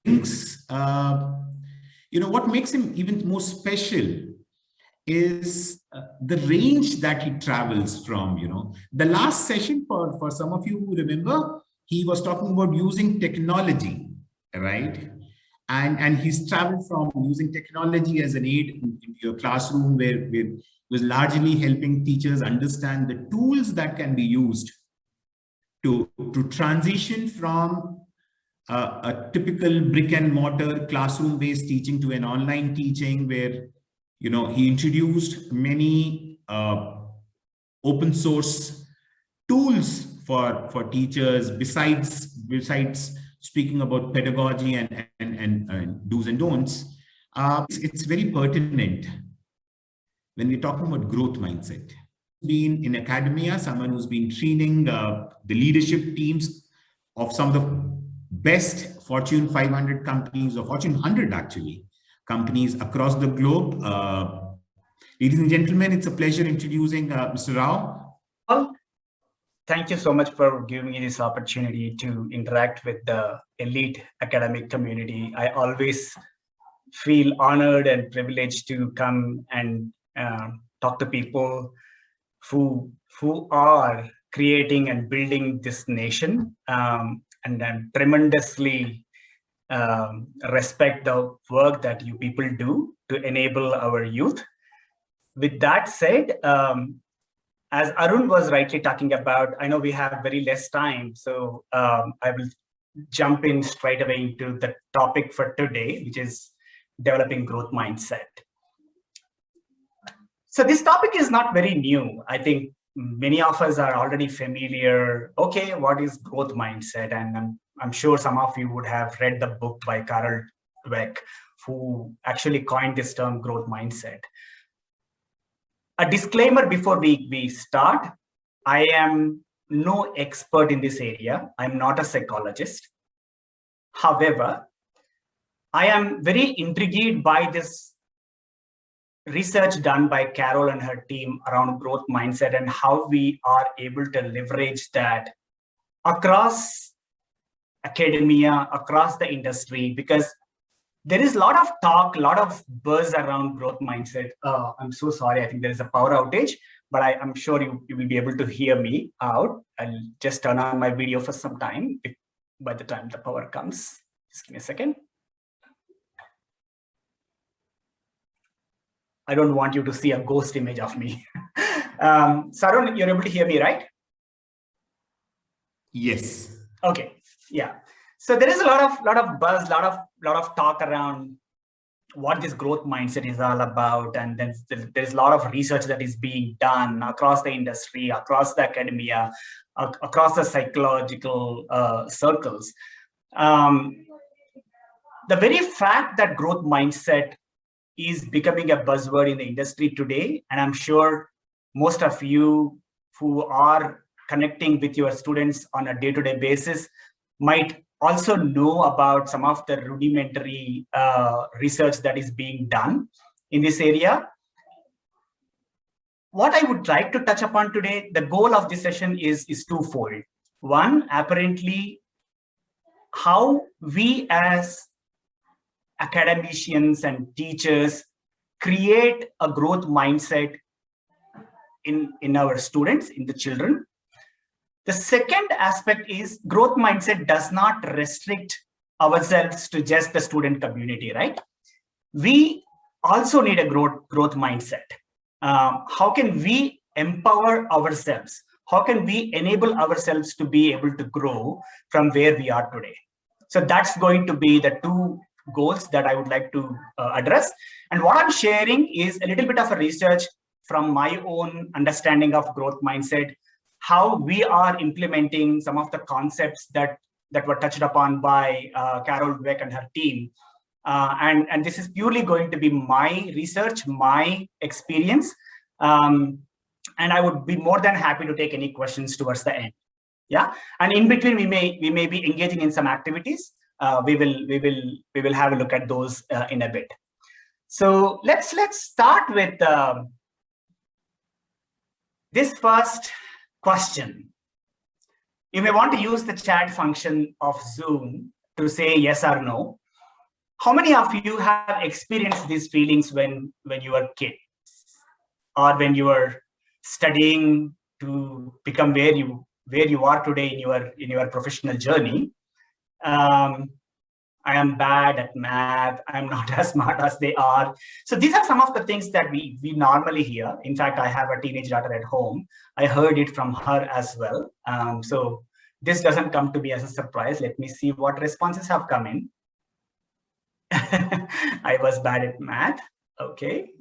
brings, what makes him even more special is the range that he travels from. The last session, for some of you who remember, he was talking about using technology, right? And he's traveled from using technology as an aid in your classroom, where was largely helping teachers understand the tools that can be used to transition from a typical brick and mortar classroom based teaching to an online teaching, where he introduced many open source tools for teachers, besides speaking about pedagogy and do's and don'ts. It's very pertinent when we're talking about growth mindset. Been in academia, someone who's been training the leadership teams of some of the best Fortune 500 companies, or Fortune 100 actually, companies across the globe. Ladies and gentlemen, it's a pleasure introducing Mr. Rao. Thank you so much for giving me this opportunity to interact with the elite academic community. I always feel honored and privileged to come and talk to people who are creating and building this nation, and I tremendously respect the work that you people do to enable our youth. With that said, as Arun was rightly talking about, I know we have very less time, so I will jump in straight away into the topic for today, which is developing growth mindset. So this topic is not very new. I think many of us are already familiar. Okay, what is growth mindset? And I'm sure some of you would have read the book by Carol Dweck, who actually coined this term growth mindset. A disclaimer before we start: I am no expert in this area. I'm not a psychologist. However, I am very intrigued by this research done by Carol and her team around growth mindset and how we are able to leverage that across academia, across the industry, because there is a lot of talk, a lot of buzz around growth mindset. I'm so sorry, I think there is a power outage, but I'm sure you will be able to hear me out. I'll just turn on my video for some time by the time the power comes. Just give me a second. I don't want you to see a ghost image of me. Sarun, you're able to hear me, right? Yes. Okay. Yeah. So there is a lot of buzz, lot of talk around what this growth mindset is all about, and then there's a lot of research that is being done across the industry, across the academia, across the psychological circles. The very fact that growth mindset is becoming a buzzword in the industry today, and I'm sure most of you who are connecting with your students on a day-to-day basis might also know about some of the rudimentary research that is being done in this area. What I would like to touch upon today, the goal of this session is twofold. One, apparently, how we as academicians and teachers create a growth mindset in our students, in the children. The second aspect is growth mindset does not restrict ourselves to just the student community, right? We also need a growth mindset. How can we empower ourselves? How can we enable ourselves to be able to grow from where we are today? So that's going to be the two goals that I would like to address. And what I'm sharing is a little bit of a research from my own understanding of growth mindset, how we are implementing some of the concepts that were touched upon by Carol Dweck and her team. And this is purely going to be my research, my experience. And I would be more than happy to take any questions towards the end. Yeah, and in between we may be engaging in some activities. We will have a look at those in a bit. So let's start with this first question. You may want to use the chat function of Zoom to say yes or no. How many of you have experienced these feelings when you were kids, or when you were studying to become where you are today in your professional journey? I am bad at math. I'm not as smart as they are. So these are some of the things that we normally hear. In fact, I have a teenage daughter at home. I heard it from her as well. So this doesn't come to me as a surprise. Let me see what responses have come in. I was bad at math. Okay.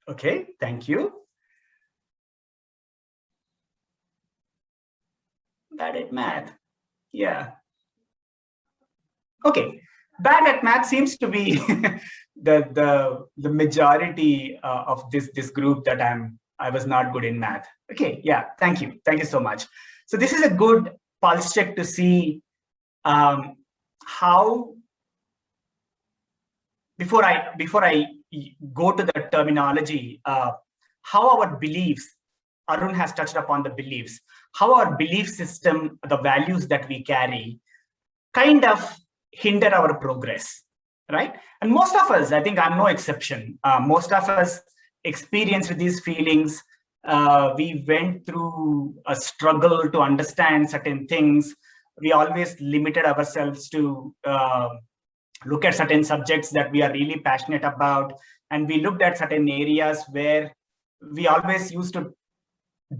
Okay, thank you. Bad at math. Yeah. Okay. Bad at math seems to be the majority of this group, that I was not good in math. Okay. Yeah. Thank you so much. So this is a good pulse check to see how, before I go to the terminology, how our beliefs, Arun has touched upon the beliefs, how our belief system, the values that we carry, kind of hinder our progress, right? And most of us, I think I'm no exception, most of us experienced these feelings. We went through a struggle to understand certain things. We always limited ourselves to look at certain subjects that we are really passionate about. And we looked at certain areas where we always used to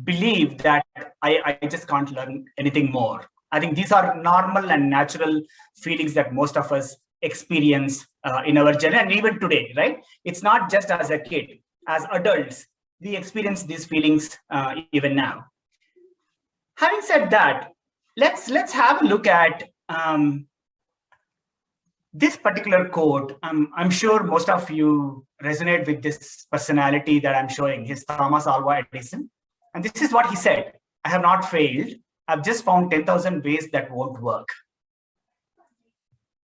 believe that I just can't learn anything more. I think these are normal and natural feelings that most of us experience in our journey, and even today, right? It's not just as a kid, as adults, we experience these feelings even now. Having said that, let's have a look at this particular quote. I'm sure most of you resonate with this personality that I'm showing. He's Thomas Alva Edison. And this is what he said: I have not failed. I've just found 10,000 ways that won't work.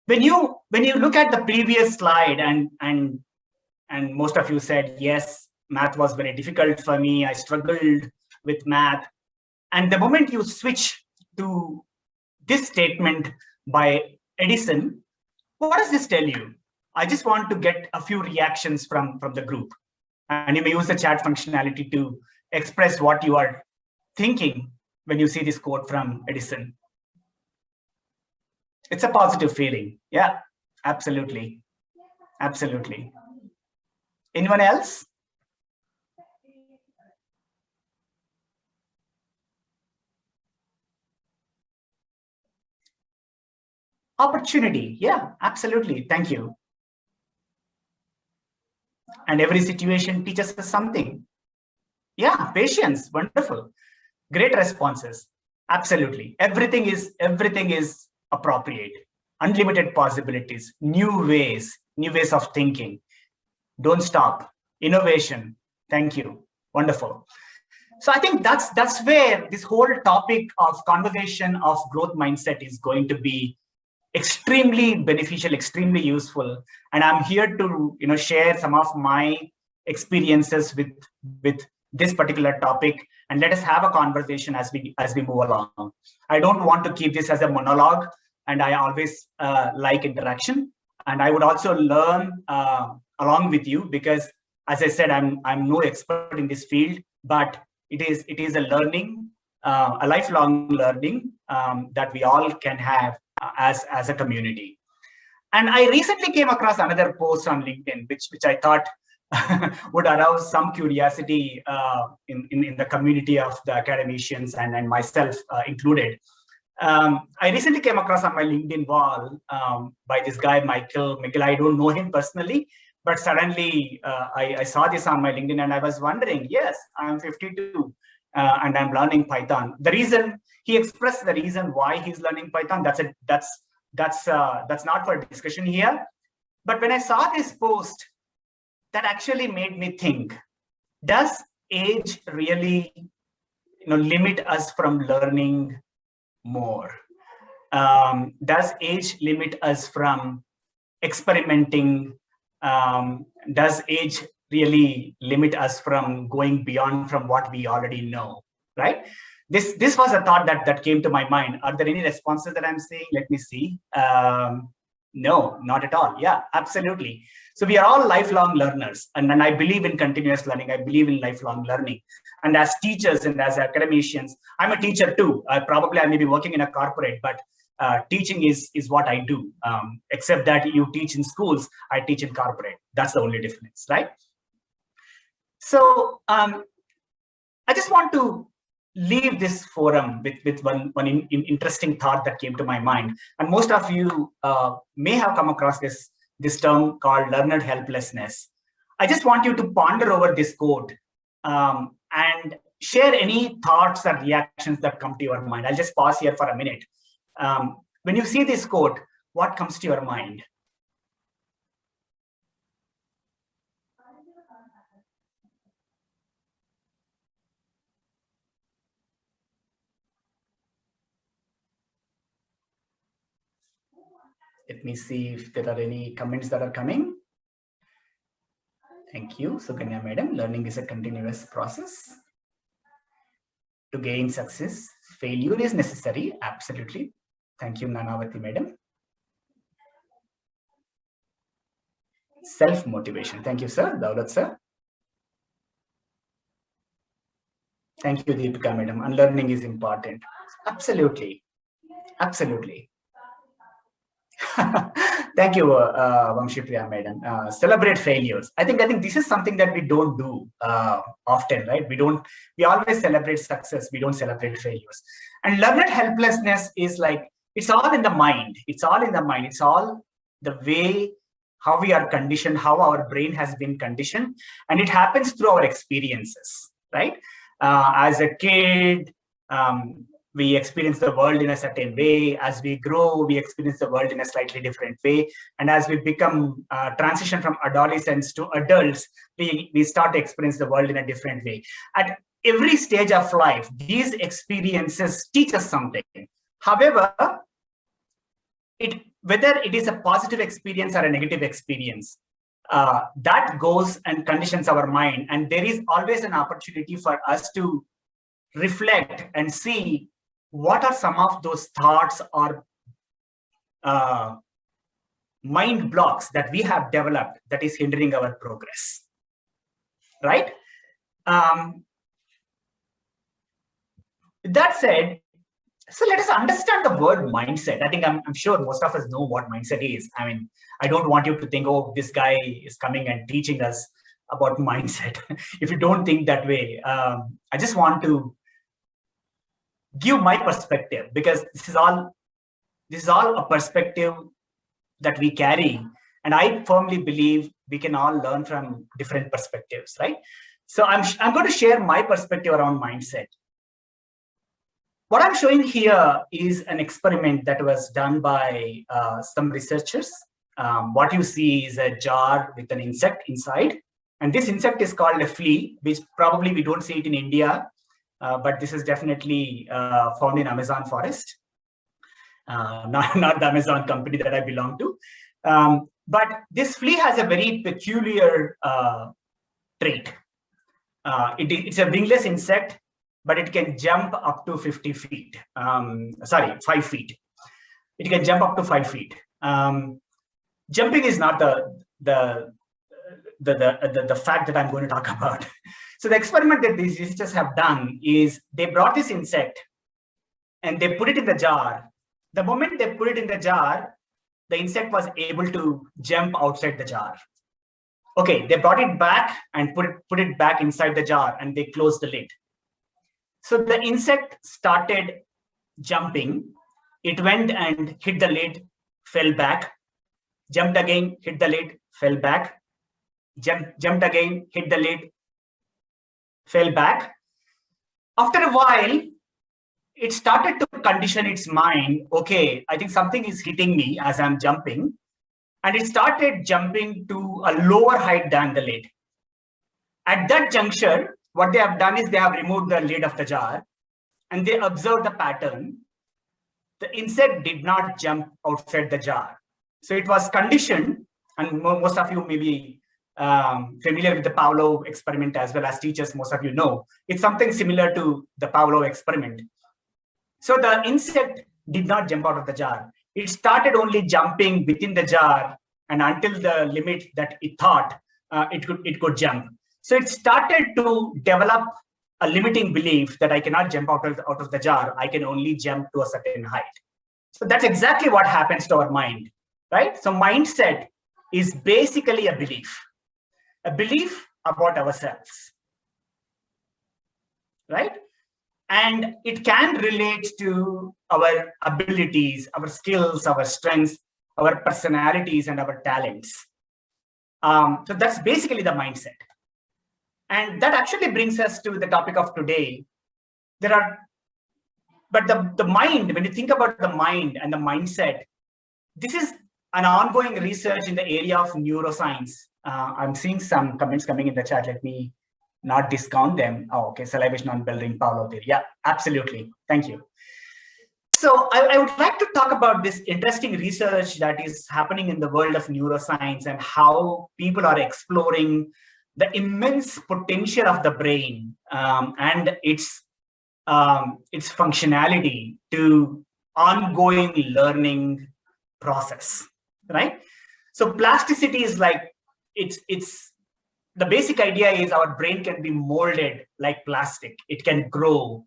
When you look at the previous slide, and most of you said, yes, math was very difficult for me. I struggled with math. And the moment you switch to this statement by Edison, what does this tell you? I just want to get a few reactions from the group. And you may use the chat functionality to express what you are thinking when you see this quote from Edison. It's a positive feeling. Yeah, absolutely. Absolutely. Anyone else? Opportunity. Yeah, absolutely. Thank you. And every situation teaches us something. Yeah, patience. Wonderful. Great responses. Absolutely. Everything is appropriate. Unlimited possibilities, new ways of thinking. Don't stop. Innovation. Thank you. Wonderful. So I think that's where this whole topic of conversation of growth mindset is going to be extremely beneficial, extremely useful. And I'm here to share some of my experiences with this particular topic, and let us have a conversation as we move along. I don't want to keep this as a monologue, and I always like interaction. And I would also learn along with you, because as I said, I'm no expert in this field, but it is a learning, a lifelong learning that we all can have as a community. And I recently came across another post on LinkedIn, which I thought would arouse some curiosity in the community of the academicians and myself included. I recently came across on my LinkedIn wall by this guy, Michael. I don't know him personally, but suddenly I saw this on my LinkedIn, and I was wondering, yes, I'm 52 and I'm learning Python. The reason he expressed, the reason why he's learning Python, that's not for discussion here. But when I saw this post, that actually made me think, does age really limit us from learning more? Does age limit us from experimenting? Does age really limit us from going beyond from what we already know, right? This was a thought that came to my mind. Are there any responses that I'm seeing? Let me see. No, not at all. Yeah, absolutely. So we are all lifelong learners, and I believe in continuous learning. I believe in lifelong learning. And as teachers and as academicians, I'm a teacher too. Probably I may be working in a corporate, but teaching is what I do. Except that you teach in schools, I teach in corporate. That's the only difference, right? So I just want to leave this forum with one interesting thought that came to my mind. And most of you may have come across this term called learner helplessness. I just want you to ponder over this quote and share any thoughts or reactions that come to your mind. I'll just pause here for a minute. When you see this quote, what comes to your mind? Let me see if there are any comments that are coming. Thank you, Sukanya madam. Learning is a continuous process. To gain success, failure is necessary. Absolutely. Thank you, Nanavati madam. Self-motivation. Thank you, sir. Daulat sir. Thank you, Deepika madam. Unlearning is important. Absolutely. Absolutely. Thank you, Vamshipriya madam. Celebrate failures. I think this is something that we don't do often, right? We always celebrate success. We don't celebrate failures. And learner helplessness is like, it's all in the mind. It's all in the mind. It's all the way how we are conditioned, how our brain has been conditioned. And it happens through our experiences, right? As a kid, we experience the world in a certain way. As we grow, we experience the world in a slightly different way. And as we become transition from adolescents to adults, we start to experience the world in a different way. At every stage of life, these experiences teach us something. However, whether it is a positive experience or a negative experience, that goes and conditions our mind. And there is always an opportunity for us to reflect and see what are some of those thoughts or mind blocks that we have developed that is hindering our progress, right? That said, so let us understand the word mindset. I think I'm sure most of us know what mindset is. I mean, I don't want you to think, oh, this guy is coming and teaching us about mindset. If you don't think that way, I just want to give my perspective, because this is all a perspective that we carry, and I firmly believe we can all learn from different perspectives, right? So I'm going to share my perspective around mindset. What I'm showing here is an experiment that was done by some researchers. What you see is a jar with an insect inside, and this insect is called a flea, which probably we don't see it in India. But this is definitely found in Amazon forest, not the Amazon company that I belong to. But this flea has a very peculiar trait. It's a wingless insect, but it can jump up to 50 feet. 5 feet. It can jump up to 5 feet. Jumping is not the fact that I'm going to talk about. So the experiment that these researchers have done is they brought this insect and they put it in the jar. The moment they put it in the jar, the insect was able to jump outside the jar. Okay, they brought it back and put it back inside the jar, and they closed the lid. So the insect started jumping. It went and hit the lid, fell back, jumped again, hit the lid, fell back, jumped again, hit the lid, fell back. After a while, it started to condition its mind. Okay, I think something is hitting me as I'm jumping. And it started jumping to a lower height than the lid. At that juncture, what they have done is they have removed the lid of the jar and they observed the pattern. The insect did not jump outside the jar. So it was conditioned, and most of you maybe familiar with the Pavlov experiment as well as teachers, most of you know, it's something similar to the Pavlov experiment. So the insect did not jump out of the jar. It started only jumping within the jar, and until the limit that it thought it could jump. So it started to develop a limiting belief that I cannot jump out of the jar. I can only jump to a certain height. So that's exactly what happens to our mind, right? So mindset is basically a belief about ourselves, right? And it can relate to our abilities, our skills, our strengths, our personalities, and our talents. So that's basically the mindset. And that actually brings us to the topic of today. But the mind, when you think about the mind and the mindset, this is an ongoing research in the area of neuroscience. I'm seeing some comments coming in the chat. Let me not discount them. Oh, okay, salivation on building Pavlov theory. Yeah, absolutely. Thank you. So I would like to talk about this interesting research that is happening in the world of neuroscience and how people are exploring the immense potential of the brain and its functionality to ongoing learning process, right? So plasticity is like, it's the basic idea is our brain can be molded like plastic. It can grow,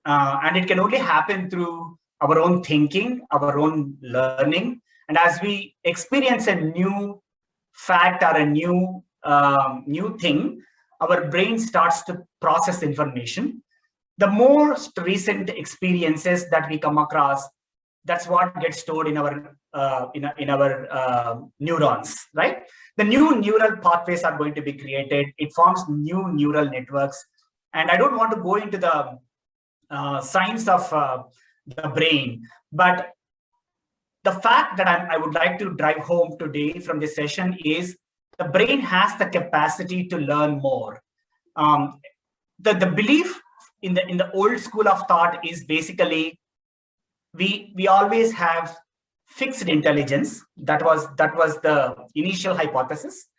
and it can only happen through our own thinking, our own learning. And as we experience a new fact or a new thing, our brain starts to process information. The most recent experiences that we come across, that's what gets stored in our neurons, right? The new neural pathways are going to be created. It forms new neural networks. And I don't want to go into the science of the brain, but the fact that I would like to drive home today from this session is the brain has the capacity to learn more. The belief in the old school of thought is basically we always have fixed intelligence. That was the initial hypothesis.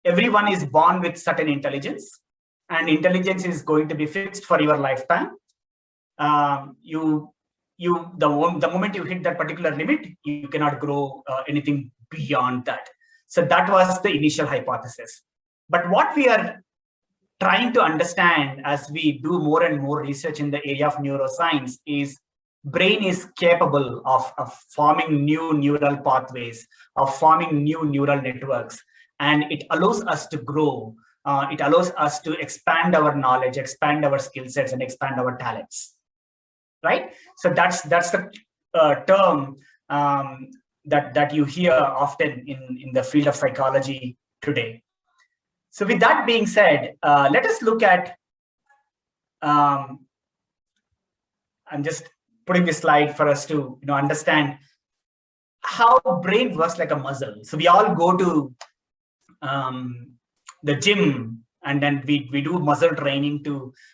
Everyone is born with certain intelligence, and intelligence is going to be fixed for your lifetime. The moment you hit that particular limit, you cannot grow anything beyond that. So that was the initial hypothesis. But what we are trying to understand as we do more and more research in the area of neuroscience is brain is capable of forming new neural pathways, of forming new neural networks, and it allows us to grow. It allows us to expand our knowledge, expand our skill sets, and expand our talents, right? So that's the term that you hear often in the field of psychology today. So with that being said, let us look at, I'm just putting this slide for us to understand how brain works like a muscle. So we all go to the gym, and then we do muscle training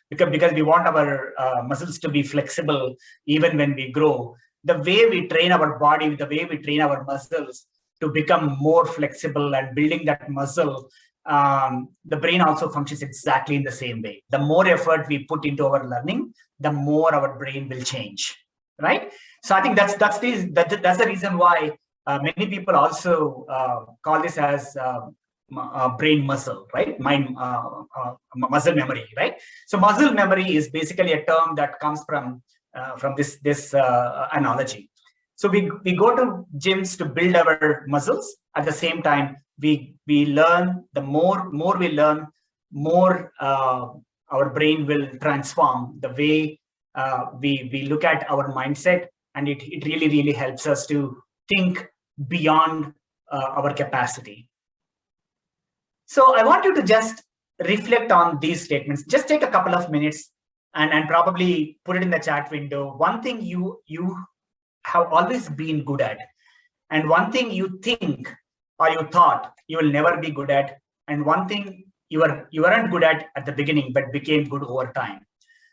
because we want our muscles to be flexible even when we grow. The way we train our body, the way we train our muscles to become more flexible and building that muscle, the brain also functions exactly in the same way. The more effort we put into our learning, the more our brain will change, right? So I think that's the reason why many people also call this as brain muscle, right? Mind muscle memory, right? So muscle memory is basically a term that comes from this analogy. So we go to gyms to build our muscles. At the same time, we learn. The more we learn, more our brain will transform the way we look at our mindset, and it really helps us to think beyond our capacity. So I want you to just reflect on these statements. Just take a couple of minutes and probably put it in the chat window. One thing you have always been good at, and one thing you think or you thought you will never be good at, and one thing you weren't good at the beginning but became good over time.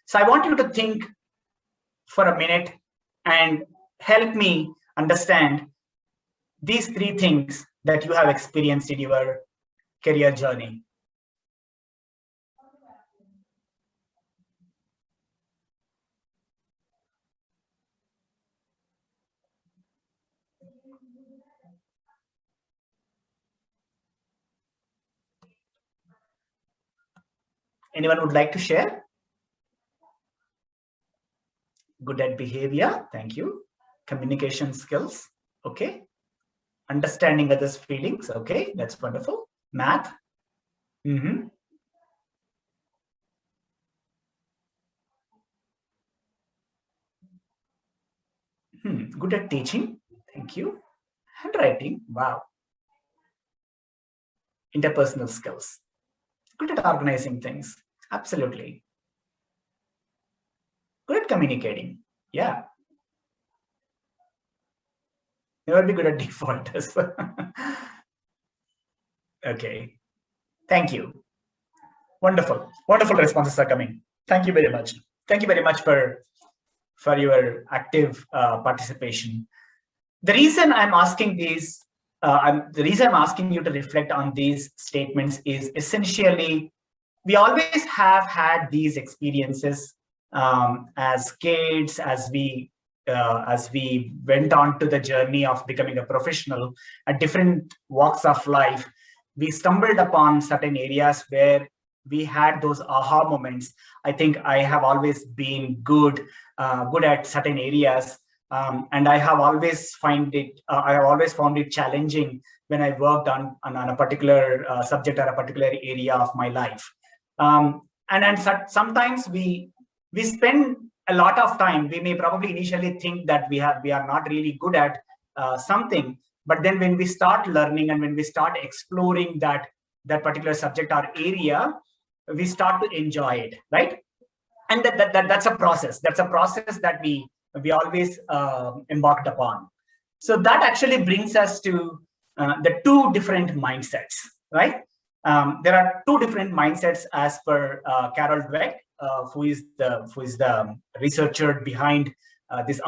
So I want you to think for a minute and help me understand these three things that you have experienced in your career journey? Anyone would like to share? Good at behavior. Thank you. Communication skills. Okay. Understanding others' feelings. Okay. That's wonderful. Math. Mm-hmm. Good at teaching. Thank you. Handwriting. Wow. Interpersonal skills. Good at organizing things. Absolutely. Good at communicating. Yeah. Never be good at default. Okay. Thank you. Wonderful. Wonderful responses are coming. Thank you very much. Thank you very much for your active participation. The reason I'm asking these, the reason I'm asking you to reflect on these statements is essentially, we always have had these experiences as kids, as we went on to the journey of becoming a professional at different walks of life. We stumbled upon certain areas where we had those aha moments. I think I have always been good at certain areas, and I have always found it challenging when I worked on a particular subject or a particular area of my life. And sometimes we spend a lot of time. We may probably initially think that we are not really good at something, but then when we start learning and when we start exploring that particular subject or area, we start to enjoy it, right? And that's a process. That's a process that we always embarked upon. So that actually brings us to the two different mindsets, right? There are two different mindsets as per Carol Dweck, who is the researcher behind this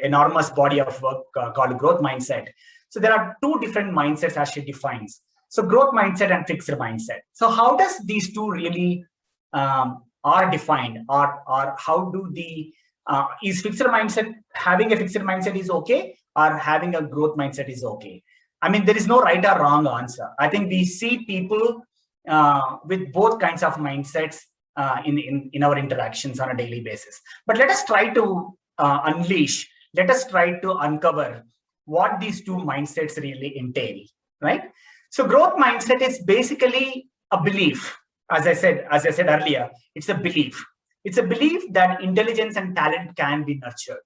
enormous body of work called growth mindset. So there are two different mindsets as she defines. So growth mindset and fixed mindset. So how does these two really are defined, or how do the is fixed mindset, having a fixed mindset is okay, or having a growth mindset is okay? I mean, there is no right or wrong answer. I think we see people with both kinds of mindsets in our interactions on a daily basis. But let us try to let us try to uncover what these two mindsets really entail, right? So growth mindset is basically a belief. As I said earlier, it's a belief. It's a belief that intelligence and talent can be nurtured.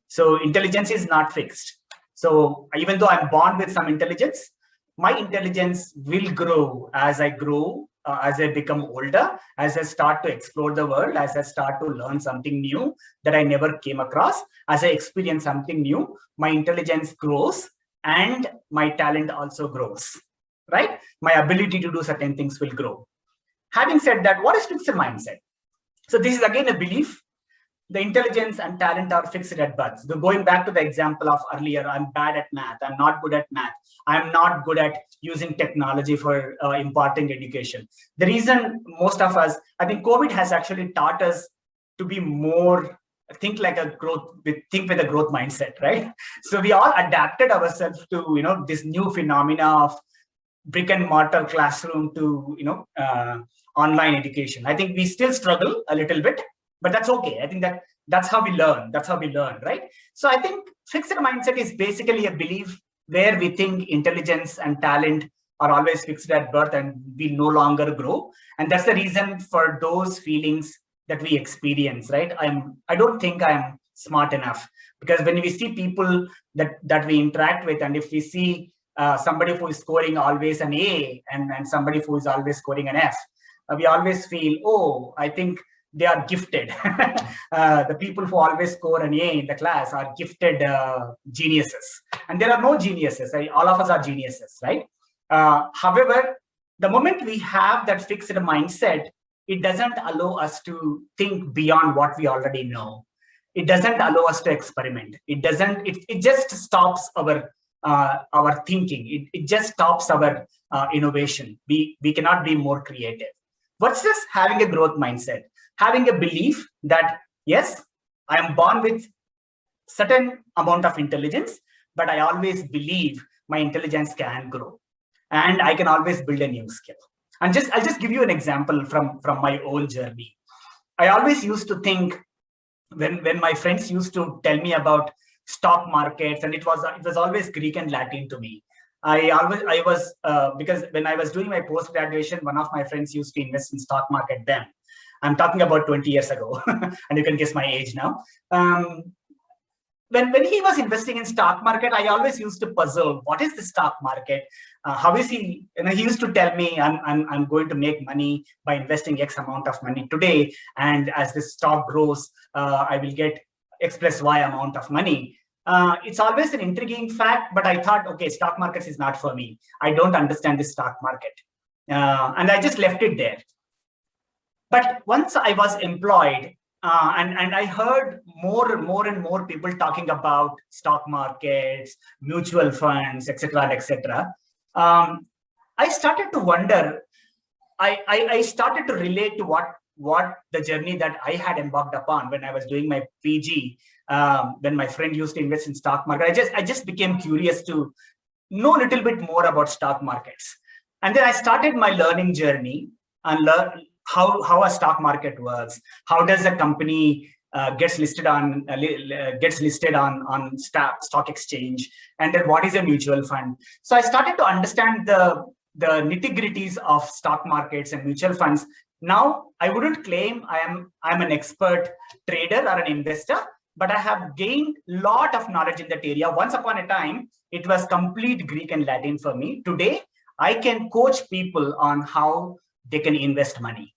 So intelligence is not fixed. So even though I'm born with some intelligence, my intelligence will grow as I grow, as I become older, as I start to explore the world, as I start to learn something new that I never came across, as I experience something new, my intelligence grows and my talent also grows, right? My ability to do certain things will grow. Having said that, what is fixed mindset? So this is again a belief. The intelligence and talent are fixed at birth. So going back to the example of earlier, I'm bad at math. I'm not good at math. I'm not good at using technology for imparting education. The reason most of us, I think COVID has actually taught us to be more, think with a growth mindset, right? So we all adapted ourselves to, this new phenomena of brick and mortar classroom to, online education. I think we still struggle a little bit, but that's okay. I think that's how we learn. That's how we learn, right? So I think fixed mindset is basically a belief where we think intelligence and talent are always fixed at birth and we no longer grow. And that's the reason for those feelings that we experience, right? I don't think I'm smart enough, because when we see people that we interact with, and if we see somebody who is scoring always an A and somebody who is always scoring an F, we always feel, oh, I think they are gifted. The people who always score an A in the class are gifted geniuses. And there are no geniuses. Right? All of us are geniuses, right? However, the moment we have that fixed mindset, it doesn't allow us to think beyond what we already know. It doesn't allow us to experiment. It just stops our our thinking. It just stops our innovation. We cannot be more creative. What's this? Having a growth mindset, having a belief that yes, I am born with certain amount of intelligence, but I always believe my intelligence can grow, and I can always build a new skill. And I'll just give you an example from my own journey. I always used to think, when my friends used to tell me about stock markets, and it was always Greek and Latin to me. I was because when I was doing my post graduation, one of my friends used to invest in stock market then. I'm talking about 20 years ago, and you can guess my age now. When he was investing in stock market, I always used to puzzle, what is the stock market? How is he? He used to tell me, I'm going to make money by investing X amount of money today, and as this stock grows, I will get X plus Y amount of money. It's always an intriguing fact, but I thought, okay, stock markets is not for me. I don't understand the stock market, and I just left it there. But once I was employed, and I heard more and more people talking about stock markets, mutual funds, etc. I started to wonder. I started to relate to what the journey that I had embarked upon when I was doing my PG. When my friend used to invest in stock market, I just became curious to know a little bit more about stock markets, and then I started my learning journey and learn how a stock market works. How does a company gets listed on stock exchange, and then what is a mutual fund? So I started to understand the nitty-gritties of stock markets and mutual funds. Now I wouldn't claim I'm an expert trader or an investor, but I have gained a lot of knowledge in that area. Once upon a time, it was complete Greek and Latin for me. Today, I can coach people on how they can invest money.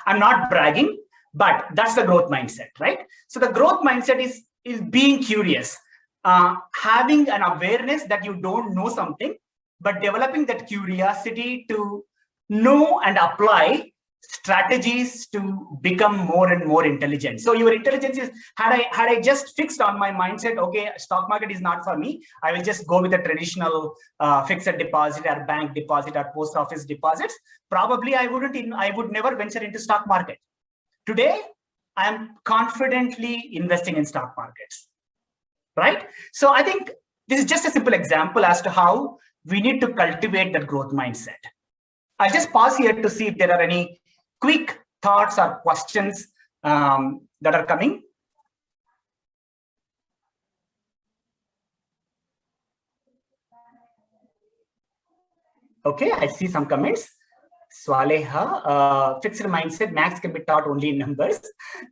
I'm not bragging, but that's the growth mindset, right? So the growth mindset is being curious, having an awareness that you don't know something, but developing that curiosity to know and apply strategies to become more and more intelligent. So your intelligence is, had I just fixed on my mindset, okay, stock market is not for me, I will just go with a traditional fixed deposit or bank deposit or post office deposits, probably I would never venture into stock market. Today, I am confidently investing in stock markets, right? So I think this is just a simple example as to how we need to cultivate that growth mindset. I'll just pause here to see if there are any quick thoughts or questions that are coming. Okay, I see some comments. Swaleha, fixed mindset, max can be taught only in numbers.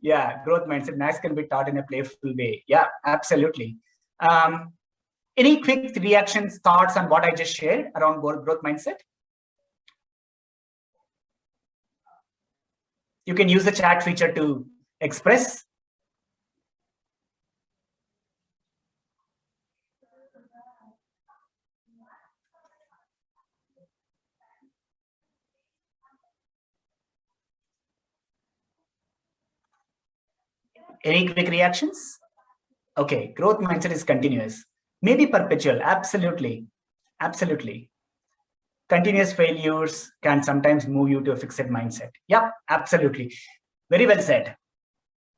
Yeah, growth mindset, max can be taught in a playful way. Yeah, absolutely. Any quick reactions, thoughts on what I just shared around growth mindset? You can use the chat feature to express. Any quick reactions? Okay, growth mindset is continuous, maybe perpetual. Absolutely, absolutely. Continuous failures can sometimes move you to a fixed mindset. Yep, absolutely. Very well said.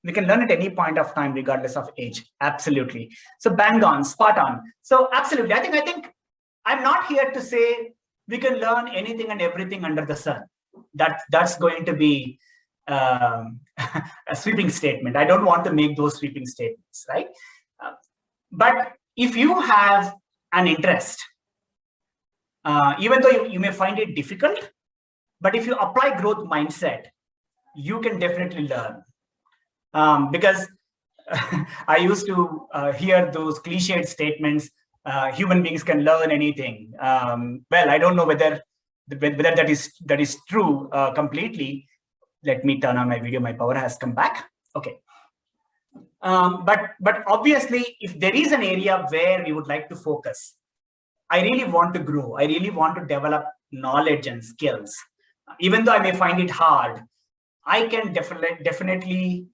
We can learn at any point of time, regardless of age. Absolutely. So bang on, spot on. So absolutely. I think I'm not here to say we can learn anything and everything under the sun. That's going to be a sweeping statement. I don't want to make those sweeping statements, right? But if you have an interest, even though you may find it difficult, but if you apply growth mindset, you can definitely learn. Because I used to hear those cliched statements, human beings can learn anything. Well, I don't know whether that is true completely. Let me turn on my video. My power has come back. Okay. But obviously, if there is an area where we would like to focus, I really want to grow. I really want to develop knowledge and skills. Even though I may find it hard, I can definitely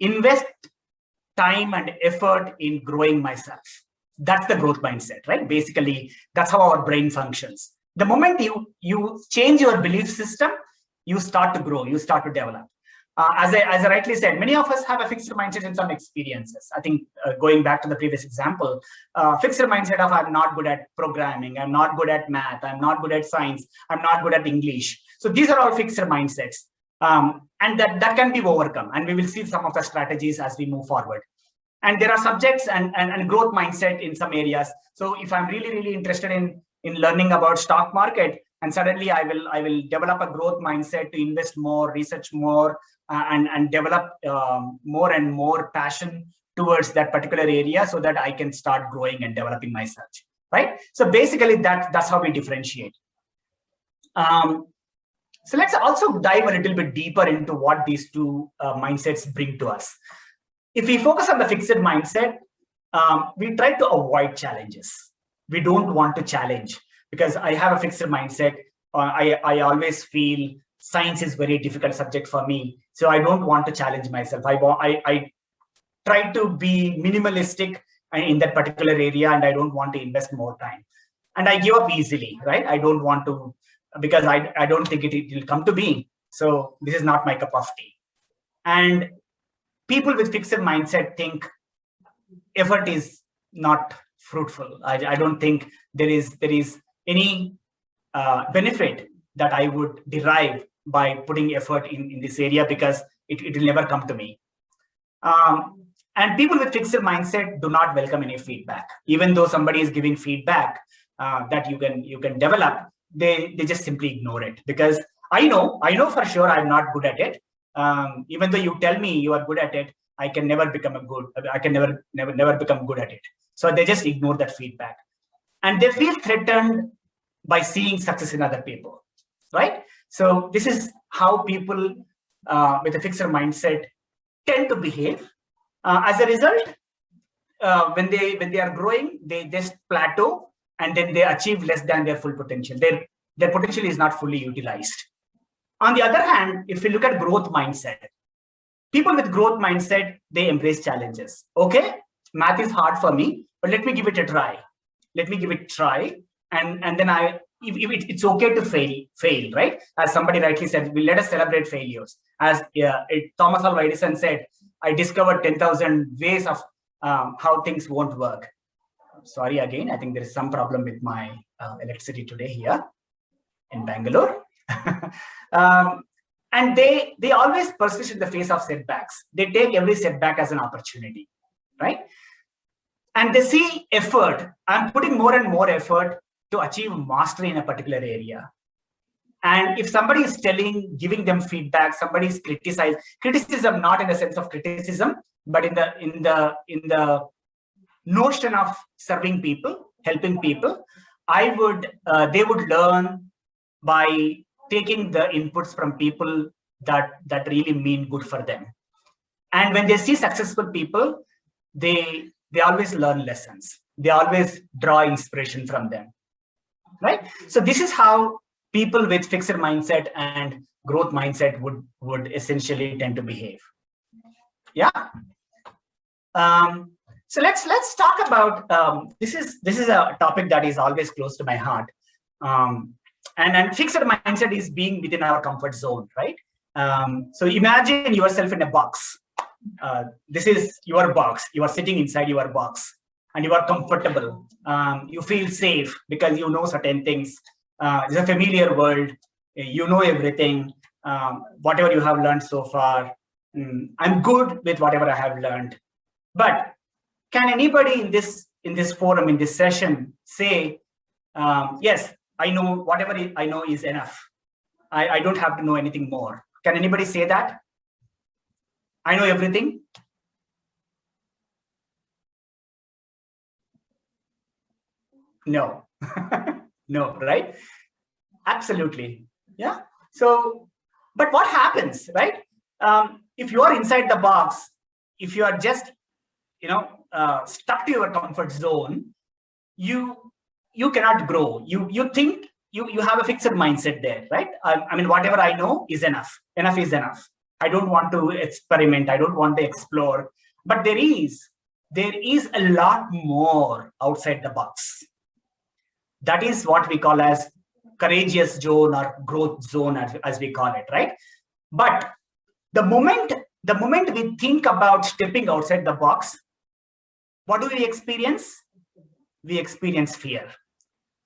invest time and effort in growing myself. That's the growth mindset, right? Basically, that's how our brain functions. The moment you change your belief system, you start to grow, you start to develop. As I rightly said, many of us have a fixed mindset in some experiences. I think going back to the previous example, fixed mindset of I'm not good at programming, I'm not good at math, I'm not good at science, I'm not good at English. So these are all fixed mindsets. And that can be overcome. And we will see some of the strategies as we move forward. And there are subjects and growth mindset in some areas. So if I'm really interested in learning about stock market, and suddenly I will develop a growth mindset to invest more, research more, and develop more and more passion towards that particular area, so that I can start growing and developing myself, right? So basically that's how we differentiate. So let's also dive a little bit deeper into what these two mindsets bring to us. If we focus on the fixed mindset, we try to avoid challenges. We don't want to challenge, because I have a fixed mindset. I always feel science is very difficult subject for me, so I don't want to challenge myself. I try to be minimalistic in that particular area, and I don't want to invest more time. And I give up easily, right? I don't want to, because I don't think it will come to me. So this is not my cup of tea. And people with fixed mindset think effort is not fruitful. I don't think there is any benefit that I would derive by putting effort in this area, because it will never come to me. And people with fixed mindset do not welcome any feedback. Even though somebody is giving feedback that you can develop, they just simply ignore it, because I know for sure I'm not good at it. Even though you tell me you are good at it, I can never become never become good at it. So they just ignore that feedback, and they feel threatened by seeing success in other people, right? So this is how people with a fixed mindset tend to behave. As a result, when they are growing, they just plateau, and then they achieve less than their full potential. Their potential is not fully utilized. On the other hand, if we look at growth mindset, people with growth mindset, they embrace challenges. Okay, math is hard for me, but let me give it a try. Let me give it a try, and then it's okay to fail, right? As somebody rightly said, let us celebrate failures. As Thomas Alva Edison said, I discovered 10,000 ways of how things won't work. Sorry again, I think there is some problem with my electricity today here in Bangalore. And they always persist in the face of setbacks. They take every setback as an opportunity, right? And they see effort. I'm putting more and more effort to achieve mastery in a particular area. And if somebody is giving them feedback, somebody is criticism, not in the sense of criticism, but in the notion of serving people, helping people, they would learn by taking the inputs from people that really mean good for them. And when they see successful people, they always learn lessons. They always draw inspiration from them, right? So this is how people with fixed mindset and growth mindset would essentially tend to behave. Yeah. So let's talk about this is a topic that is always close to my heart. And fixed mindset is being within our comfort zone, right? So imagine yourself in a box. This is your box. You are sitting inside your box, and you are comfortable. You feel safe because you know certain things. It's a familiar world. You know everything. Whatever you have learned so far, I'm good with whatever I have learned. But can anybody in this forum, in this session, say, yes, I know whatever I know is enough. I don't have to know anything more. Can anybody say that? I know everything. No, no, right? Absolutely. Yeah. So, but what happens, right? If you are inside the box, if you are just, stuck to your comfort zone, you cannot grow. You think you have a fixed mindset there, right? I mean, whatever I know is enough. Enough is enough. I don't want to experiment. I don't want to explore. But there is there is a lot more outside the box. That is what we call as courageous zone or growth zone, as we call it, right? But the moment we think about stepping outside the box, what do we experience? We experience fear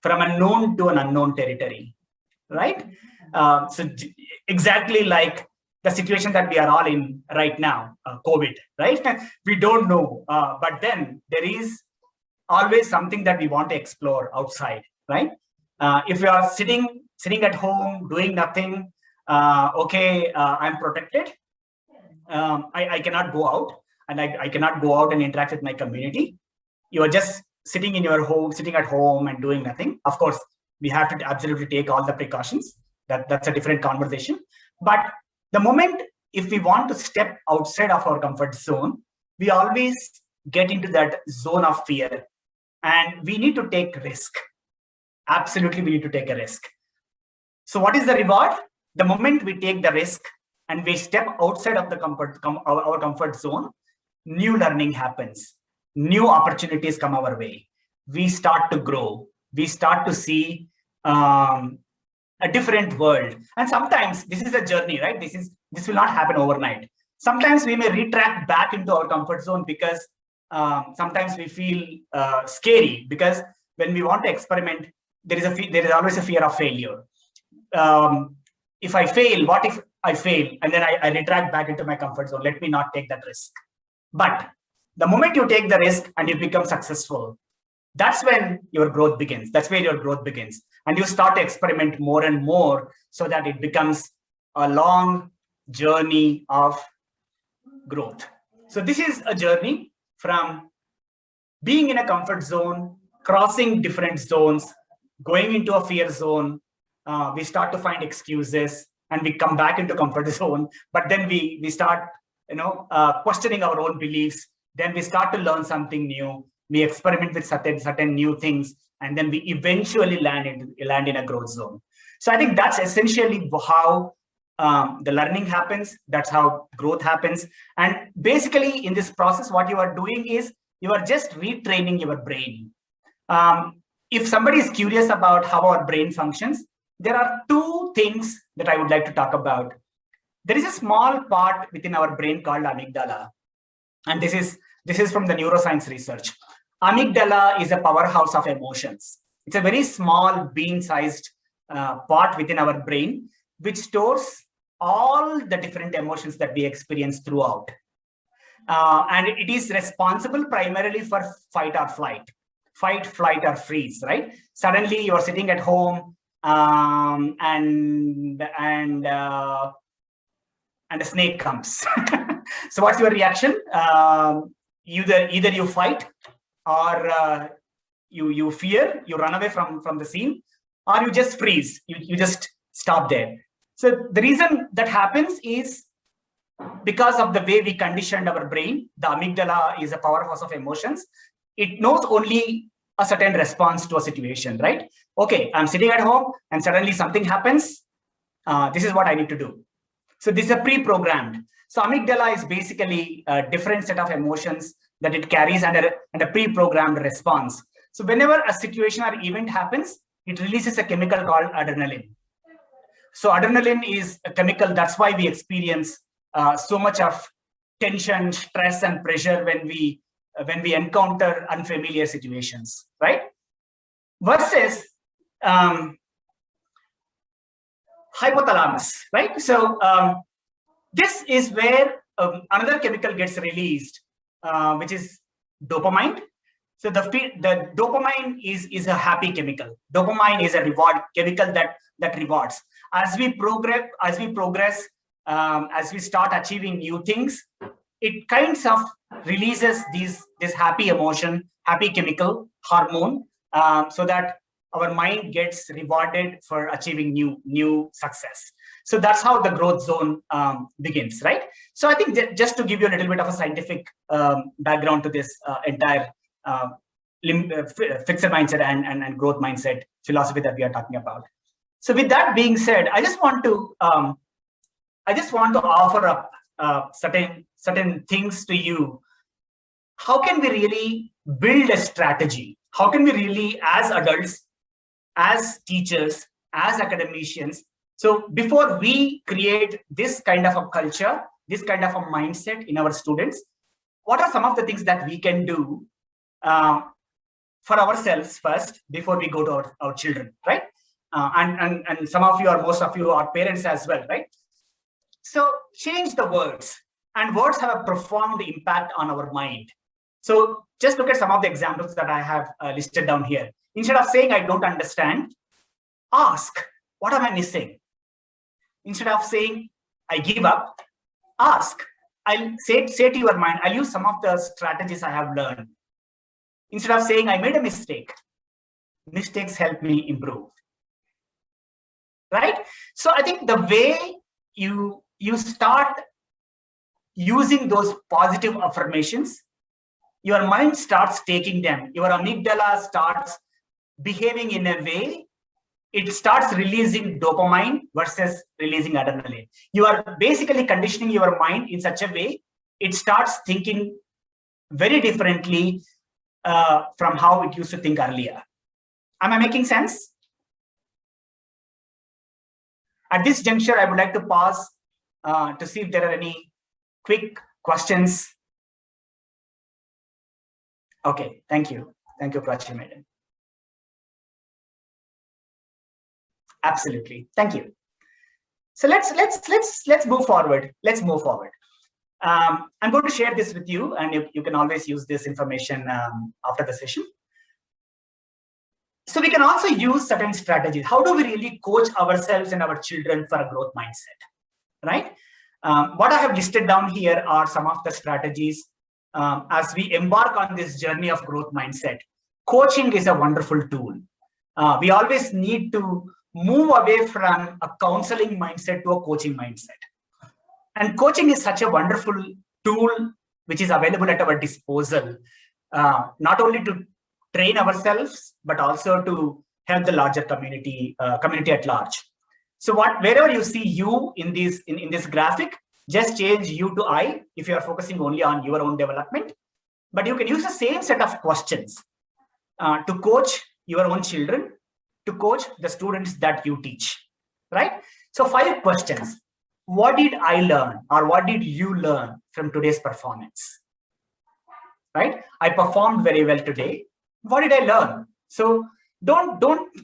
from a known to an unknown territory, right? So exactly like the situation that we are all in right now, COVID, right? We don't know, but then there is always something that we want to explore outside, right? If you are sitting at home doing nothing, okay, I'm protected. I cannot go out, and I cannot go out and interact with my community. You are just sitting in your home, sitting at home and doing nothing. Of course, we have to absolutely take all the precautions. That's a different conversation. But the moment, if we want to step outside of our comfort zone, we always get into that zone of fear, and we need to take risk. Absolutely, we need to take a risk. So what is the reward? The moment we take the risk and we step outside of the our comfort zone, new learning happens. New opportunities come our way. We start to grow. We start to see a different world. And sometimes this is a journey, right? This will not happen overnight. Sometimes we may retract back into our comfort zone because sometimes we feel scary, because when we want to experiment, there is always a fear of failure. If I fail, what if I fail? And then I retract back into my comfort zone. Let me not take that risk. But the moment you take the risk and you become successful, that's when your growth begins. That's where your growth begins. And you start to experiment more and more so that it becomes a long journey of growth. So this is a journey from being in a comfort zone, crossing different zones, going into a fear zone. We start to find excuses and we come back into comfort zone. But then we start, questioning our own beliefs. Then we start to learn something new. We experiment with certain new things, and then we eventually land in a growth zone. So I think that's essentially how the learning happens. That's how growth happens. And basically, in this process, what you are doing is you are just retraining your brain. If somebody is curious about how our brain functions, there are two things that I would like to talk about. There is a small part within our brain called amygdala. And this is from the neuroscience research. Amygdala is a powerhouse of emotions. It's a very small bean-sized part within our brain, which stores all the different emotions that we experience throughout. And it is responsible primarily for fight or flight, flight, or freeze, right? Suddenly you're sitting at home and a snake comes. So what's your reaction? Either you fight, or you fear, you run away from the scene, or you just freeze, you just stop there. So the reason that happens is because of the way we conditioned our brain. The amygdala is a powerhouse of emotions. It knows only a certain response to a situation, right? Okay, I'm sitting at home and suddenly something happens. This is what I need to do. So this is a pre-programmed. So amygdala is basically a different set of emotions that it carries and a pre-programmed response. So whenever a situation or event happens, it releases a chemical called adrenaline. So adrenaline is a chemical. That's why we experience so much of tension, stress, and pressure when we encounter unfamiliar situations, right? Versus hypothalamus, right? So this is where another chemical gets released, which is dopamine. So the dopamine is a happy chemical. Dopamine is a reward chemical that rewards. As we progress, as we start achieving new things, it kinds of releases this happy emotion, happy chemical hormone, so that our mind gets rewarded for achieving new success. So that's how the growth zone begins, right? So I think just to give you a little bit of a scientific background to this entire fixed mindset and growth mindset philosophy that we are talking about. So with that being said, I just want to offer up certain things to you. how can we really build a strategy? How can we really, as adults, as teachers, as academicians, so before we create this kind of a culture, this kind of a mindset in our students, what are some of the things that we can do for ourselves first before we go to our children, right? And some of you, or most of you, are parents as well, right? So change the words, and words have a profound impact on our mind. So just look at some of the examples that I have listed down here. Instead of saying, I don't understand, ask, what am I missing? Instead of saying, I give up, ask. I'll say to your mind, I'll use some of the strategies I have learned. Instead of saying, I made a mistake, mistakes help me improve. Right? So I think the way you start using those positive affirmations, your mind starts taking them. Your amygdala starts behaving in a way, it starts releasing dopamine versus releasing adrenaline. You are basically conditioning your mind in such a way, it starts thinking very differently from how it used to think earlier. Am I making sense? At this juncture, I would like to pause to see if there are any quick questions. Okay, thank you. Thank you, Prachi Madam. Absolutely, thank you. So let's move forward. Let's move forward. I'm going to share this with you, and you can always use this information after the session. So we can also use certain strategies. How do we really coach ourselves and our children for a growth mindset, right? What I have listed down here are some of the strategies as we embark on this journey of growth mindset. Coaching is a wonderful tool. We always need to move away from a counseling mindset to a coaching mindset. And coaching is such a wonderful tool which is available at our disposal, not only to train ourselves, but also to help the larger community at large. So wherever you see you in this graphic, just change you to I if you are focusing only on your own development. But you can use the same set of questions to coach your own children, to coach the students that you teach, right? So 5 questions. What did I learn, or what did you learn from today's performance? Right? I performed very well today. What did I learn? So don't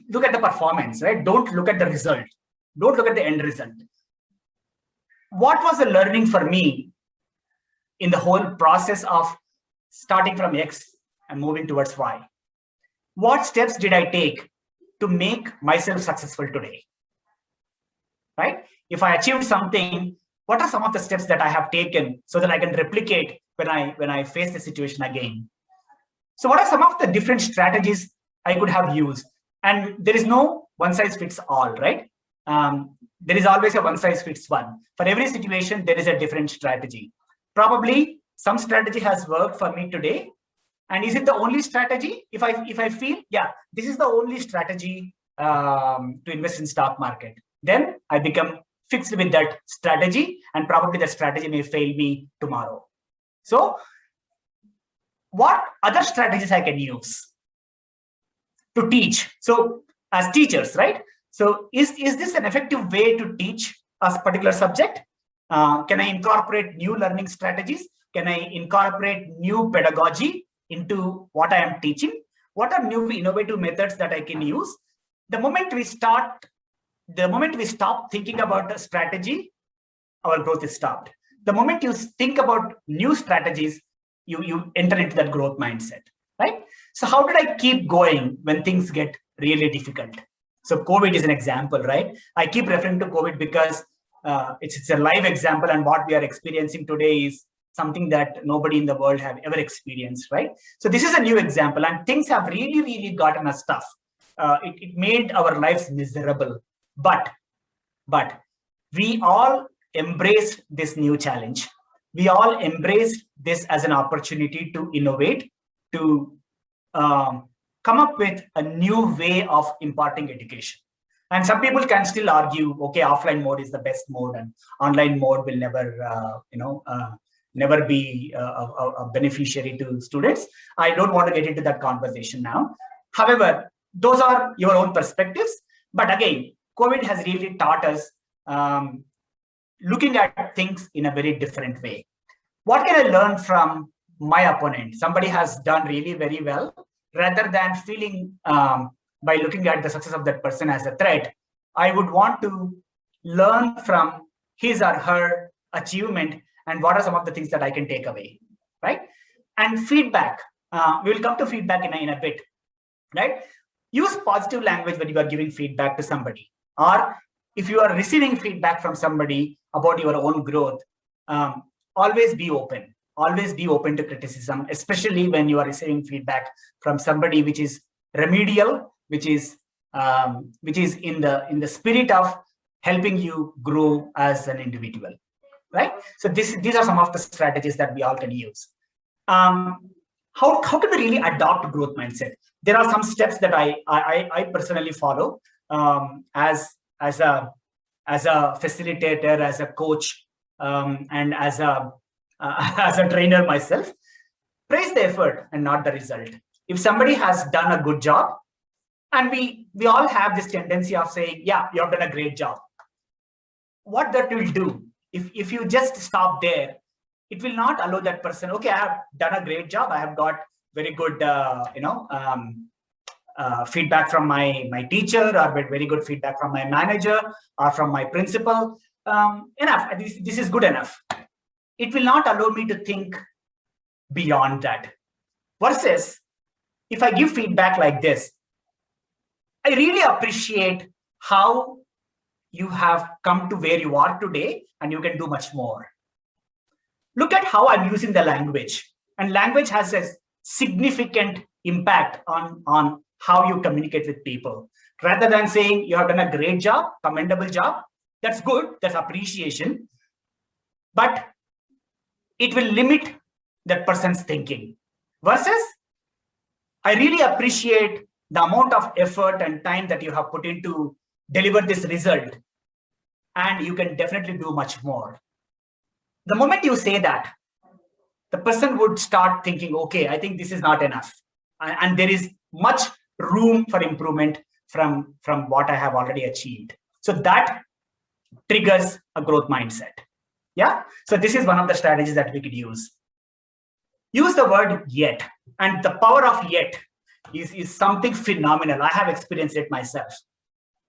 look at the performance, right? Don't look at the result. Don't look at the end result. What was the learning for me in the whole process of starting from X and moving towards Y? What steps did I take to make myself successful today? Right? If I achieved something, what are some of the steps that I have taken so that I can replicate when I face the situation again? So what are some of the different strategies I could have used? And there is no one size fits all, right? There is always a one size fits one. For every situation, there is a different strategy. Probably some strategy has worked for me today. And is it the only strategy? If I feel, yeah, this is the only strategy to invest in stock market, then I become fixed with that strategy, and probably the strategy may fail me tomorrow. So what other strategies I can use to teach? So as teachers, right? So is this an effective way to teach a particular subject? Can I incorporate new learning strategies? Can I incorporate new pedagogy into what I am teaching? What are new innovative methods that I can use? The moment we stop thinking about a strategy, our growth is stopped. The moment you think about new strategies, you enter into that growth mindset, right? So how did I keep going when things get really difficult? So COVID is an example, right? I keep referring to COVID because it's a live example, and what we are experiencing today is something that nobody in the world have ever experienced, right? So this is a new example, and things have really, really gotten us tough. It made our lives miserable, but we all embraced this new challenge. We all embraced this as an opportunity to innovate, to come up with a new way of imparting education. And some people can still argue, okay, offline mode is the best mode, and online mode will never, never be a beneficiary to students. I don't want to get into that conversation now. However, those are your own perspectives. But again, COVID has really taught us looking at things in a very different way. What can I learn from my opponent? Somebody has done really very well, rather than feeling by looking at the success of that person as a threat. I would want to learn from his or her achievement and what are some of the things that I can take away, right? And feedback. We will come to feedback in a bit, right? Use positive language when you are giving feedback to somebody, or if you are receiving feedback from somebody about your own growth, always be open. Always be open to criticism, especially when you are receiving feedback from somebody which is remedial, which is in the spirit of helping you grow as an individual, right? So these are some of the strategies that we all can use. How can we really adopt growth mindset? There are some steps that I personally follow as a facilitator, as a coach, and as a trainer myself. Praise the effort and not the result. If somebody has done a good job, and we all have this tendency of saying, yeah, you have done a great job. What that will do, if you just stop there, it will not allow that person, okay, I have done a great job, I have got very good feedback from my teacher, or very good feedback from my manager or from my principal. Enough, this is good enough. It will not allow me to think beyond that. Versus, if I give feedback like this, I really appreciate how you have come to where you are today, and you can do much more. Look at how I'm using the language, and language has a significant impact on how you communicate with people. Rather than saying you have done a great job, commendable job, that's good, that's appreciation, but it will limit that person's thinking. Versus, I really appreciate the amount of effort and time that you have put into deliver this result, and you can definitely do much more. The moment you say that, the person would start thinking, okay, I think this is not enough, and there is much room for improvement from what I have already achieved. So that triggers a growth mindset. Yeah. So this is one of the strategies that we could use. Use the word yet, and the power of yet is something phenomenal. I have experienced it myself.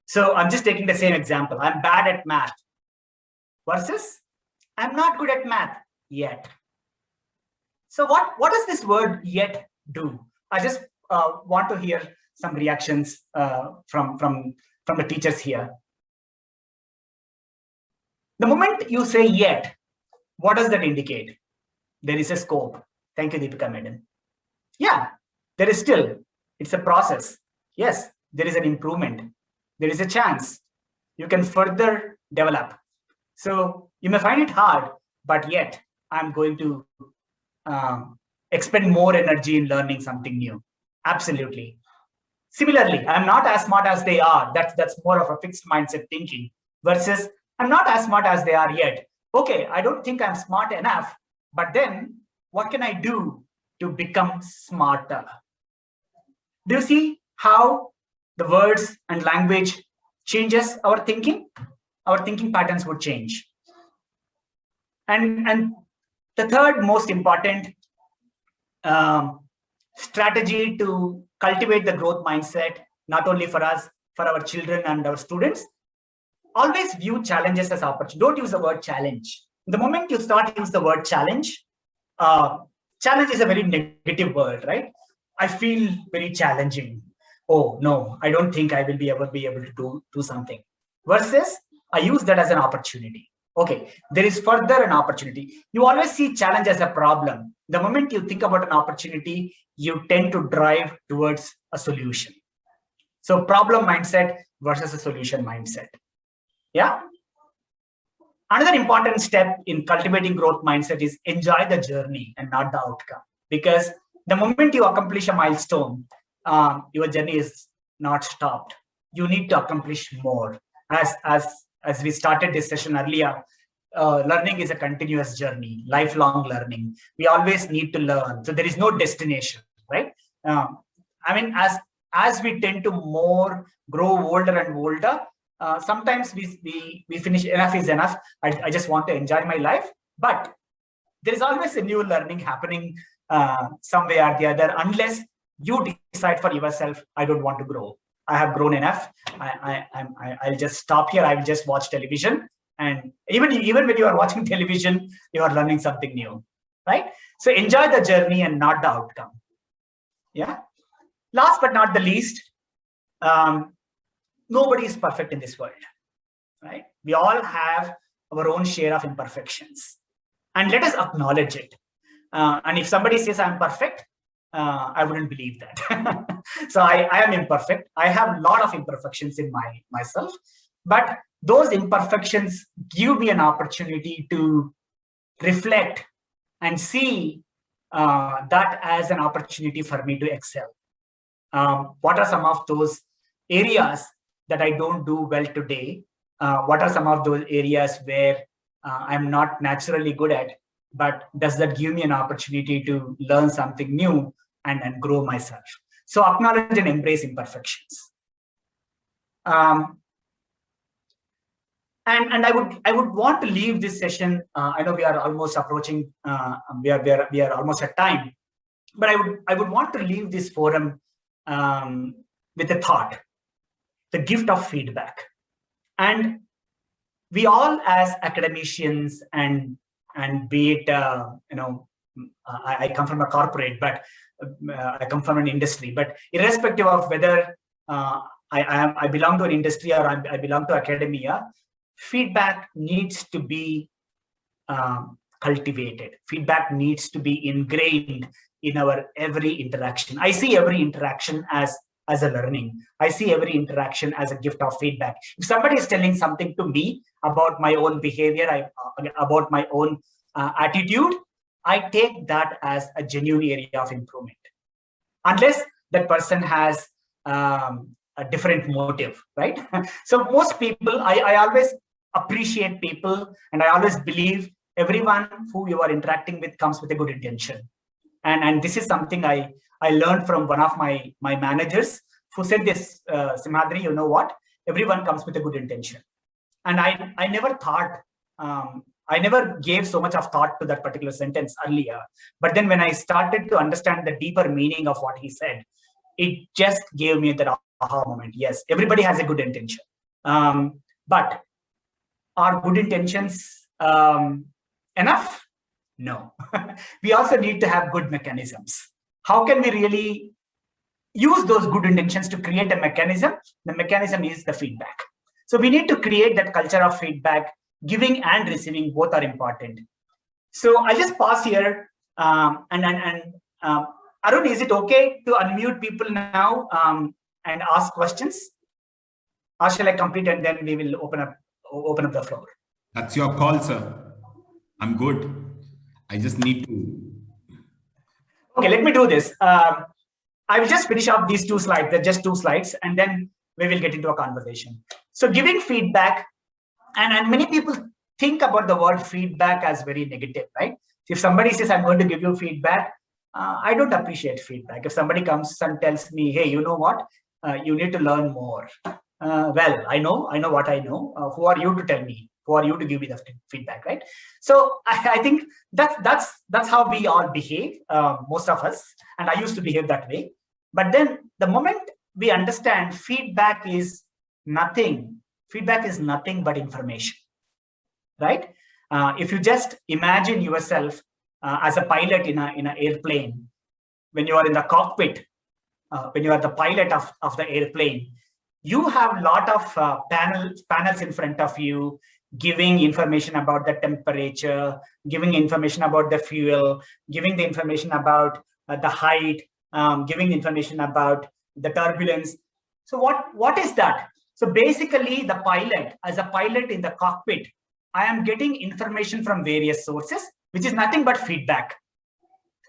So I'm just taking the same example. I'm bad at math versus I'm not good at math yet. So what does this word yet do? I just want to hear some reactions from the teachers here. The moment you say yet, what does that indicate? There is a scope. Thank you, Deepika Madam. Yeah, there is still, it's a process. Yes, there is an improvement. There is a chance. You can further develop. So you may find it hard, but yet I'm going to expend more energy in learning something new. Absolutely. Similarly, I'm not as smart as they are. That's more of a fixed mindset thinking. Versus, I'm not as smart as they are yet. Okay, I don't think I'm smart enough, but then what can I do to become smarter? Do you see how the words and language changes our thinking? Our thinking patterns would change. And the third most important strategy to cultivate the growth mindset, not only for us, for our children and our students, always view challenges as opportunity. Don't use the word challenge. The moment you start to use the word challenge, challenge is a very negative word, right? I feel very challenging. Oh no, I don't think I will be able to do something. Versus, I use that as an opportunity. Okay, there is further an opportunity. You always see challenge as a problem. The moment you think about an opportunity, you tend to drive towards a solution. So problem mindset versus a solution mindset. Yeah. Another important step in cultivating growth mindset is enjoy the journey and not the outcome. Because the moment you accomplish a milestone, your journey is not stopped. You need to accomplish more. As we started this session earlier, learning is a continuous journey, lifelong learning. We always need to learn. So there is no destination, right? I mean, as we tend to more grow older and older, sometimes we finish, enough is enough. I just want to enjoy my life. But there is always a new learning happening some way or the other, unless you decide for yourself, I don't want to grow. I have grown enough. I'll just stop here. I will just watch television. And even when you are watching television, you are learning something new, right? So enjoy the journey and not the outcome. Yeah. Last but not the least, nobody is perfect in this world, right? We all have our own share of imperfections, and let us acknowledge it. And if somebody says I'm perfect, I wouldn't believe that. So I am imperfect. I have a lot of imperfections in myself, but those imperfections give me an opportunity to reflect and see that as an opportunity for me to excel. What are some of those areas that I don't do well today? What are some of those areas where I'm not naturally good at, but does that give me an opportunity to learn something new and grow myself? So acknowledge and embrace imperfections. And I would want to leave this session. I know we are almost approaching. We are almost at time, but I would want to leave this forum with a thought: the gift of feedback. And we all, as academicians, and be it I come from a corporate, but I come from an industry. But irrespective of whether I belong to an industry or I belong to academia, feedback needs to be cultivated. Feedback needs to be ingrained in our every interaction. I see every interaction as a learning. I see every interaction as a gift of feedback. If somebody is telling something to me about my own behavior, about my own attitude, I take that as a genuine area of improvement. Unless that person has a different motive, right? So most people, I always appreciate people, and I always believe everyone who you are interacting with comes with a good intention. And this is something I learned from one of my managers, who said this, Simhadri, you know what? Everyone comes with a good intention. And I never thought, I never gave so much of thought to that particular sentence earlier. But then when I started to understand the deeper meaning of what he said, it just gave me that aha moment. Yes, everybody has a good intention. But are good intentions enough? No. We also need to have good mechanisms. How can we really use those good intentions to create a mechanism? The mechanism is the feedback. So we need to create that culture of feedback. Giving and receiving both are important. So I'll just pause here. Arun, is it okay to unmute people now and ask questions? Or shall I complete and then we will open up the floor? That's your call, sir. I'm good. I just need to. Okay, let me do this. I will just finish up these 2 slides. They're just 2 slides, and then we will get into a conversation. So giving feedback, and many people think about the word feedback as very negative, right? If somebody says, I'm going to give you feedback, I don't appreciate feedback. If somebody comes and tells me, hey, you know what? You need to learn more. Well, I know what I know. Who are you to tell me? Who are you to give me the feedback, right? So I think that's how we all behave, most of us. And I used to behave that way. But then the moment we understand feedback is nothing but information, right? If you just imagine yourself as a pilot in an airplane, when you are in the cockpit, when you are the pilot of the airplane, you have a lot of panels in front of you, giving information about the temperature, giving information about the fuel, giving the information about the height, giving information about the turbulence. So what is that? So basically, the pilot, as a pilot in the cockpit, I am getting information from various sources, which is nothing but feedback.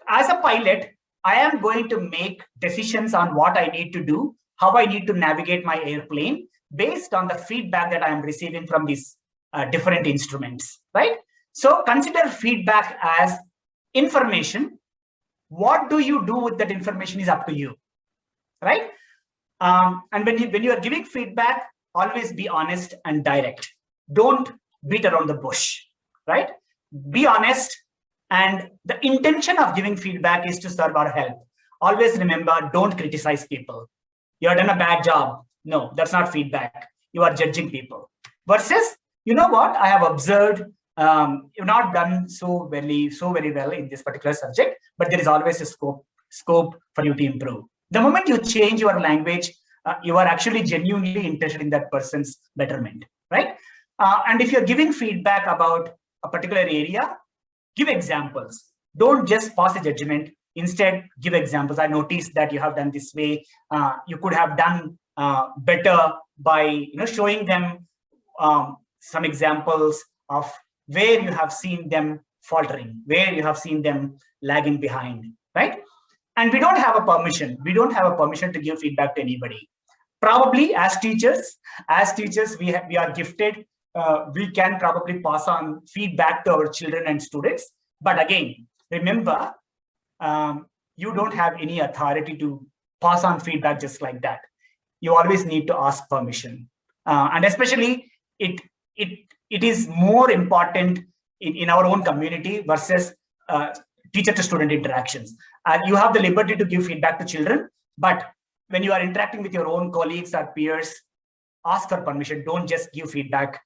As a pilot, I am going to make decisions on what I need to do, how I need to navigate my airplane based on the feedback that I am receiving from these different instruments, right? So consider feedback as information. What do you do with that information is up to you, right? And when you are giving feedback, always be honest and direct. Don't beat around the bush, right? Be honest, and the intention of giving feedback is to serve or help. Always remember, don't criticize people. You have done a bad job. No, that's not feedback. You are judging people. Versus, you know what? I have observed you've not done so very well in this particular subject, but there is always a scope for you to improve. The moment you change your language, you are actually genuinely interested in that person's betterment, right? And if you're giving feedback about a particular area, give examples. Don't just pass a judgment. Instead, give examples. I noticed that you have done this way. You could have done better by showing them some examples of where you have seen them faltering, where you have seen them lagging behind, right? And we don't have a permission. We don't have a permission to give feedback to anybody. Probably as teachers, we are gifted. We can probably pass on feedback to our children and students. But again, remember, you don't have any authority to pass on feedback just like that. You always need to ask permission. And especially, it is more important in our own community versus teacher to student interactions. You have the liberty to give feedback to children, but when you are interacting with your own colleagues or peers, ask for permission. Don't just give feedback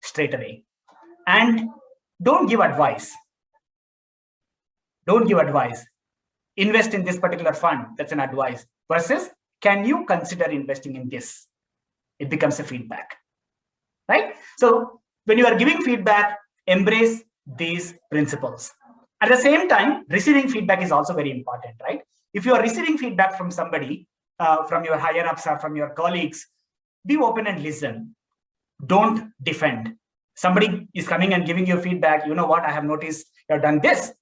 straight away. And don't give advice. Don't give advice. Invest in this particular fund. That's an advice. Versus, can you consider investing in this? It becomes a feedback, right? So when you are giving feedback, embrace these principles. At the same time, receiving feedback is also very important, right? If you are receiving feedback from somebody, from your higher ups or from your colleagues, be open and listen. Don't defend. Somebody is coming and giving you feedback. You know what? I have noticed you have done this.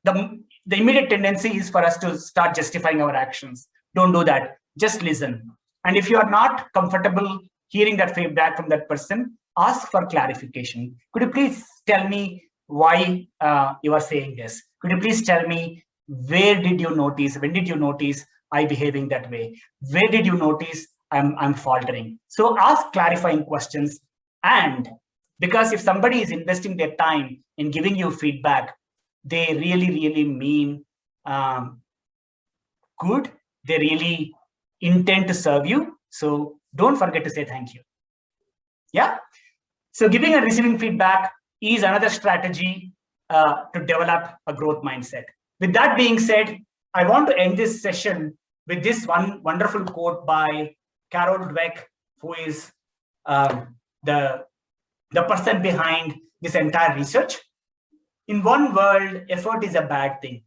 The immediate tendency is for us to start justifying our actions. Don't do that. Just listen. And if you are not comfortable hearing that feedback from that person, ask for clarification. Could you please tell me why you are saying this? Could you please tell me where did you notice, when did you notice I behaving that way? Where did you notice I'm faltering? So ask clarifying questions. And because if somebody is investing their time in giving you feedback, they really mean good. They really intend to serve you. So don't forget to say thank you. Yeah. So giving and receiving feedback is another strategy to develop a growth mindset. With that being said, I want to end this session with this one wonderful quote by Carol Dweck, who is the person behind this entire research. In one world, effort is a bad thing.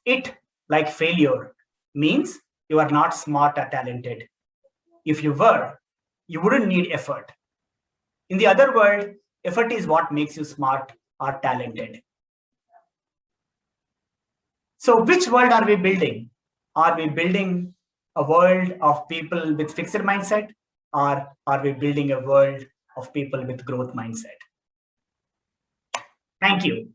It, like failure, means you are not smart or talented. If you were, you wouldn't need effort. In the other world, effort is what makes you smart or talented. So which world are we building? Are we building a world of people with fixed mindset, or are we building a world of people with growth mindset? Thank you.